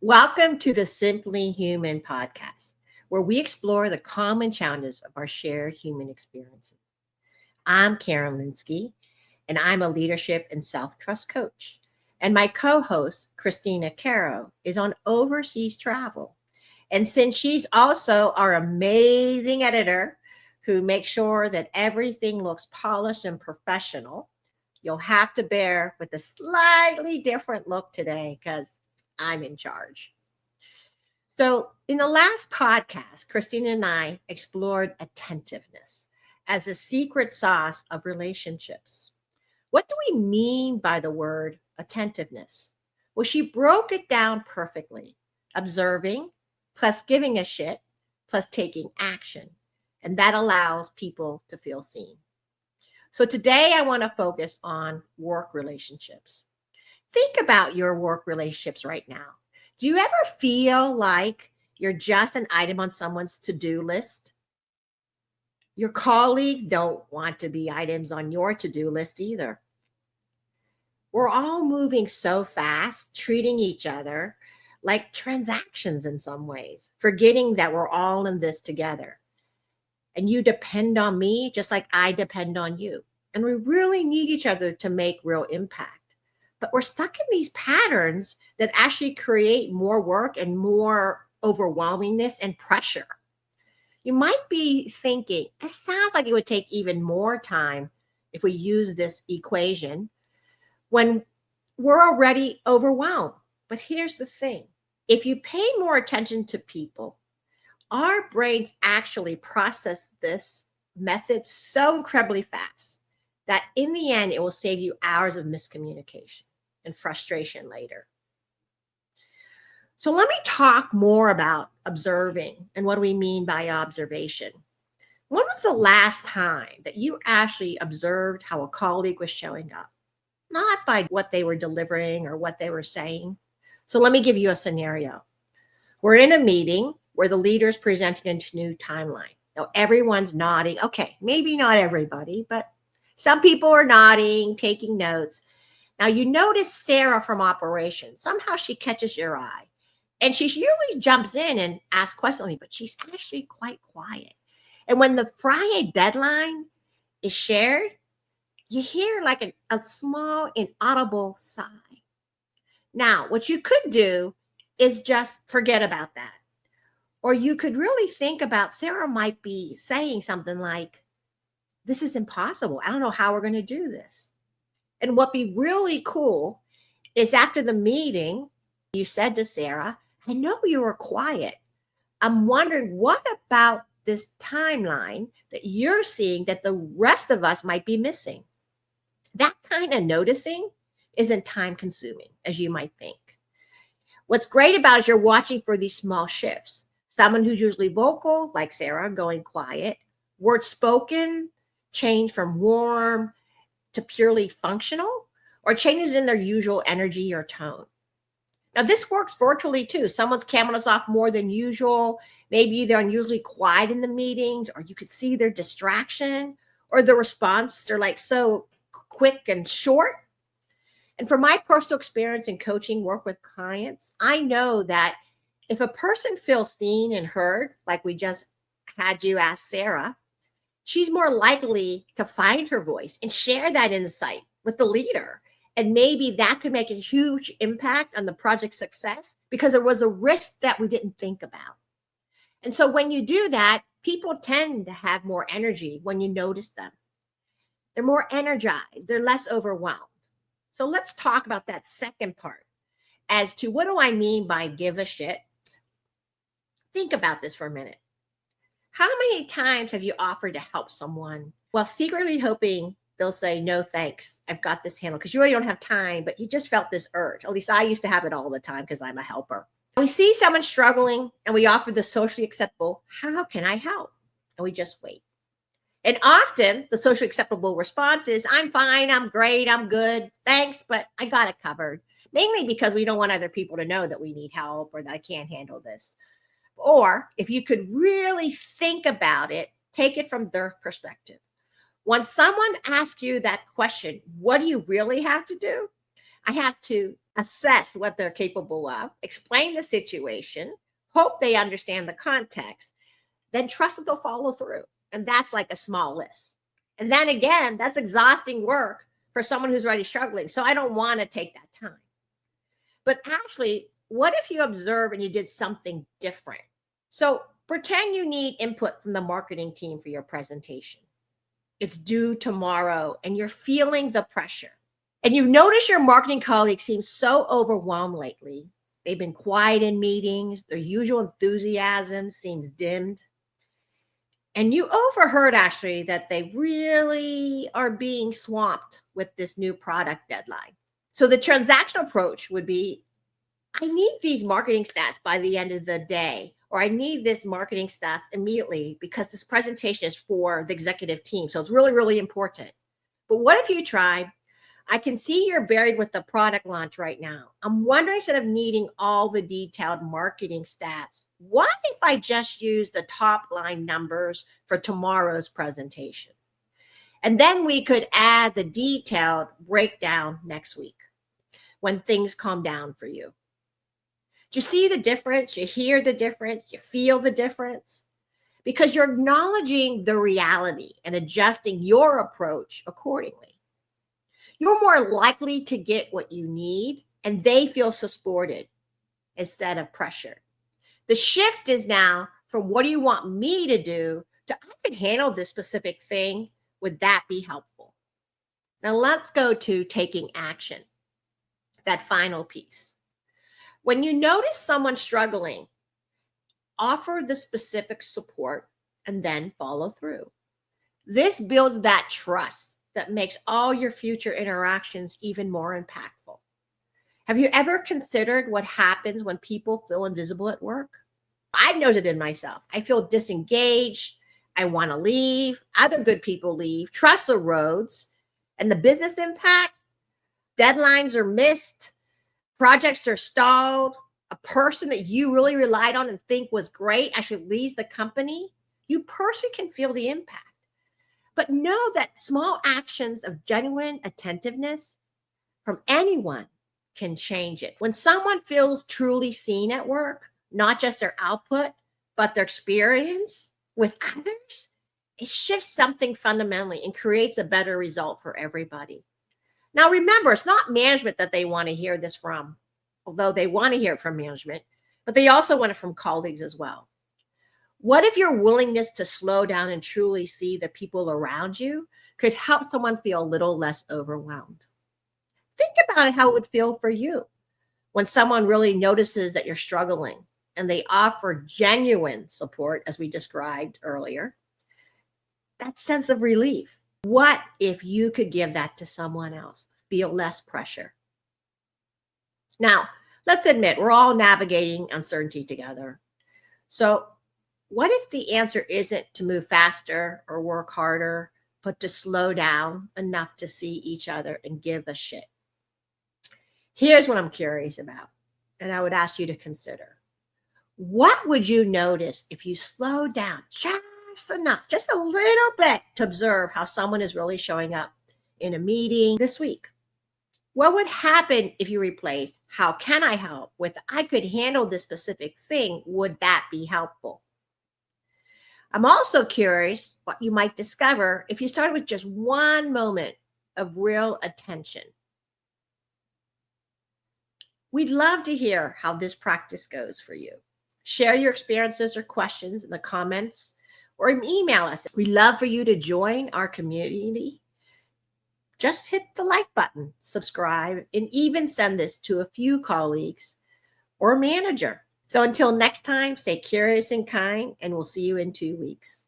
Welcome to the Simply Human podcast, where we explore the common challenges of our shared human experiences. I'm Karen Linsky, and I'm a leadership and self trust coach. And my co host, Christina Caro, is on overseas travel. And since she's also our amazing editor who makes sure that everything looks polished and professional, you'll have to bear with a slightly different look today because I'm in charge. So, in the last podcast, Christina and I explored attentiveness as a secret sauce of relationships. What do we mean by the word attentiveness? Well, she broke it down perfectly: observing, plus giving a shit, plus taking action. And that allows people to feel seen. So, today I want to focus on work relationships. Think about your work relationships right now. Do you ever feel like you're just an item on someone's to do list? Your colleagues don't want to be items on your to do list either. We're all moving so fast, treating each other like transactions in some ways, forgetting that we're all in this together. And you depend on me just like I depend on you. And we really need each other to make real impact. But we're stuck in these patterns that actually create more work and more overwhelmingness and pressure. You might be thinking, this sounds like it would take even more time if we use this equation when we're already overwhelmed. But here's the thing: if you pay more attention to people, our brains actually process this method so incredibly fast that in the end, it will save you hours of miscommunication and frustration later. So let me talk more about observing and what do we mean by observation. When was the last time that you actually observed how a colleague was showing up? Not by what they were delivering or what they were saying. So let me give you a scenario. We're in a meeting where the leader is presenting a new timeline. Now everyone's nodding. Okay, maybe not everybody, but some people are nodding, taking notes. Now you notice Sarah from operations. Somehow she catches your eye. And she usually jumps in and asks questions, but she's actually quite quiet. And when the Friday deadline is shared, you hear like a small inaudible sigh. Now, what you could do is just forget about that. Or you could really think about Sarah might be saying something like, this is impossible. I don't know how we're going to do this. And what be really cool is after the meeting, you said to Sarah, I know you were quiet. I'm wondering what about this timeline that you're seeing that the rest of us might be missing? That kind of noticing isn't time consuming as you might think. What's great about it is you're watching for these small shifts. Someone who's usually vocal, like Sarah, going quiet. Words spoken change from warm to purely functional, or changes in their usual energy or tone. Now, this works virtually too. Someone's cameras off more than usual. Maybe they're unusually quiet in the meetings, or you could see their distraction or the response. They're like so quick and short. And from my personal experience in coaching work with clients, I know that if a person feels seen and heard, like we just had you ask Sarah, she's more likely to find her voice and share that insight with the leader. And maybe that could make a huge impact on the project's success because there was a risk that we didn't think about. And so when you do that, people tend to have more energy when you notice them. They're more energized, they're less overwhelmed. So let's talk about that second part as to what do I mean by give a shit? Think about this for a minute. How many times have you offered to help someone while secretly hoping they'll say, no, thanks, I've got this handled, because you really don't have time, but you just felt this urge. At least I used to have it all the time because I'm a helper. We see someone struggling and we offer the socially acceptable, how can I help? And we just wait. And often the socially acceptable response is, I'm fine, I'm great, I'm good, thanks, but I got it covered. Mainly because we don't want other people to know that we need help or that I can't handle this. Or if you could really think about it, take it from their perspective. When someone asks you that question, what do you really have to do? I have to assess what they're capable of, explain the situation, hope they understand the context, then trust that they'll follow through. And that's like a small list. And then again, that's exhausting work for someone who's already struggling. So I don't want to take that time. But actually, what if you observe and you did something different? So pretend you need input from the marketing team for your presentation. It's due tomorrow and you're feeling the pressure. And you've noticed your marketing colleagues seem so overwhelmed lately. They've been quiet in meetings, their usual enthusiasm seems dimmed. And you overheard actually that they really are being swamped with this new product deadline. So the transactional approach would be, I need these marketing stats by the end of the day, or I need this marketing stats immediately because this presentation is for the executive team. So it's really, really important. But what if you try, I can see you're buried with the product launch right now. I'm wondering, instead of needing all the detailed marketing stats, what if I just use the top line numbers for tomorrow's presentation? And then we could add the detailed breakdown next week when things calm down for you. Do you see the difference? You hear the difference? You feel the difference? Because you're acknowledging the reality and adjusting your approach accordingly. You're more likely to get what you need, and they feel supported instead of pressured. The shift is now from what do you want me to do to I can handle this specific thing. Would that be helpful? Now let's go to taking action, that final piece. When you notice someone struggling, offer the specific support and then follow through. This builds that trust that makes all your future interactions even more impactful. Have you ever considered what happens when people feel invisible at work? I've noticed it in myself. I feel disengaged. I want to leave. Other good people leave. Trust erodes. And the business impact, deadlines are missed. Projects are stalled. A person that you really relied on and think was great actually leaves the company. You personally can feel the impact. But know that small actions of genuine attentiveness from anyone can change it. When someone feels truly seen at work, not just their output, but their experience with others, it shifts something fundamentally and creates a better result for everybody. Now, remember, it's not management that they want to hear this from, although they want to hear it from management, but they also want it from colleagues as well. What if your willingness to slow down and truly see the people around you could help someone feel a little less overwhelmed? Think about how it would feel for you when someone really notices that you're struggling and they offer genuine support, as we described earlier. That sense of relief. What if you could give that to someone else? Feel less pressure. Now, let's admit we're all navigating uncertainty together. So, what if the answer isn't to move faster or work harder, but to slow down enough to see each other and give a shit? Here's what I'm curious about, and I would ask you to consider. What would you notice if you slowed down just enough, just a little bit, to observe how someone is really showing up in a meeting this week? What would happen if you replaced "how can I help" with "I could handle this specific thing"? Would that be helpful? I'm also curious what you might discover if you started with just one moment of real attention. We'd love to hear how this practice goes for you. Share your experiences or questions in the comments or email us. We'd love for you to join our community. Just hit the like button, subscribe, and even send this to a few colleagues or manager. So until next time, stay curious and kind, and we'll see you in 2 weeks.